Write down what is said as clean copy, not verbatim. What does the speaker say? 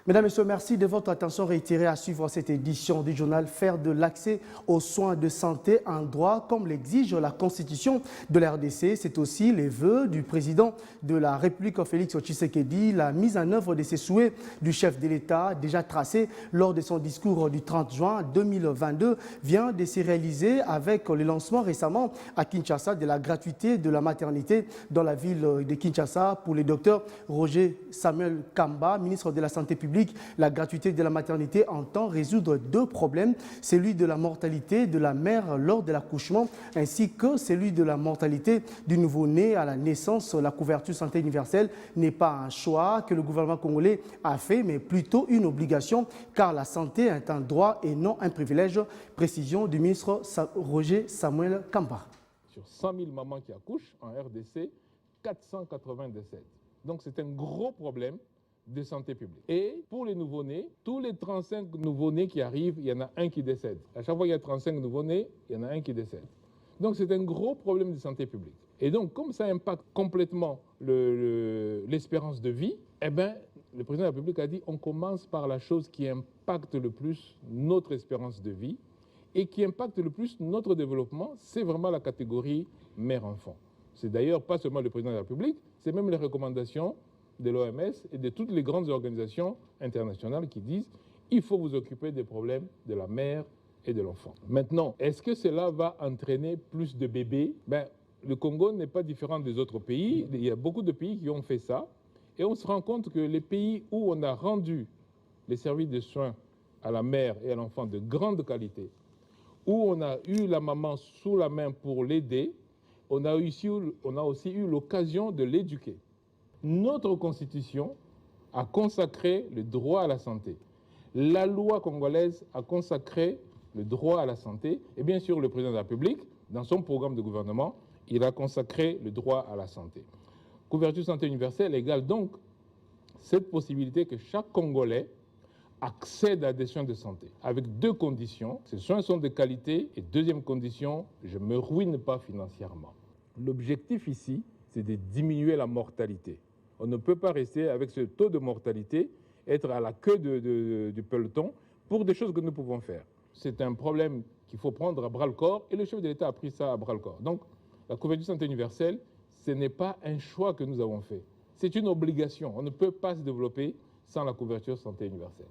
Mesdames et messieurs, merci de votre attention réitérée à suivre cette édition du journal. Faire de l'accès aux soins de santé un droit comme l'exige la Constitution de la RDC. C'est aussi les vœux du président de la République, Félix Tshisekedi. La mise en œuvre de ces souhaits du chef de l'État, déjà tracé lors de son discours du 30 juin 2022, vient de se réaliser avec le lancement récemment à Kinshasa de la gratuité de la maternité dans la ville de Kinshasa pour le docteur Roger Samuel Kamba, ministre de la Santé publique. La gratuité de la maternité entend résoudre deux problèmes, celui de la mortalité de la mère lors de l'accouchement ainsi que celui de la mortalité du nouveau-né à la naissance. La couverture santé universelle n'est pas un choix que le gouvernement congolais a fait, mais plutôt une obligation, car la santé est un droit et non un privilège. Précision du ministre Roger Samuel Kamba. Sur 100 000 mamans qui accouchent en RDC, 480 décèdent. Donc c'est un gros problème de santé publique. Et pour les nouveau-nés, tous les 35 nouveau-nés qui arrivent, il y en a un qui décède. À chaque fois qu'il y a 35 nouveau-nés, il y en a un qui décède. Donc c'est un gros problème de santé publique. Et donc comme ça impacte complètement l'espérance de vie, eh bien, le président de la République a dit on commence par la chose qui impacte le plus notre espérance de vie et qui impacte le plus notre développement, c'est vraiment la catégorie mère-enfant. C'est d'ailleurs pas seulement le président de la République, c'est même les recommandations de l'OMS et de toutes les grandes organisations internationales qui disent il faut vous occuper des problèmes de la mère et de l'enfant. Maintenant, est-ce que cela va entraîner plus de bébés? Le Congo n'est pas différent des autres pays. Il y a beaucoup de pays qui ont fait ça. Et on se rend compte que les pays où on a rendu les services de soins à la mère et à l'enfant de grande qualité, où on a eu la maman sous la main pour l'aider, on a aussi eu l'occasion de l'éduquer. Notre Constitution a consacré le droit à la santé. La loi congolaise a consacré le droit à la santé. Et bien sûr, le président de la République, dans son programme de gouvernement, il a consacré le droit à la santé. Couverture santé universelle égale donc cette possibilité que chaque Congolais accède à des soins de santé, avec deux conditions. Ces soins sont de qualité et deuxième condition, je ne me ruine pas financièrement. L'objectif ici, c'est de diminuer la mortalité. On ne peut pas rester avec ce taux de mortalité, être à la queue du peloton pour des choses que nous pouvons faire. C'est un problème qu'il faut prendre à bras-le-corps et le chef de l'État a pris ça à bras-le-corps. Donc, la couverture santé universelle, ce n'est pas un choix que nous avons fait. C'est une obligation. On ne peut pas se développer sans la couverture santé universelle.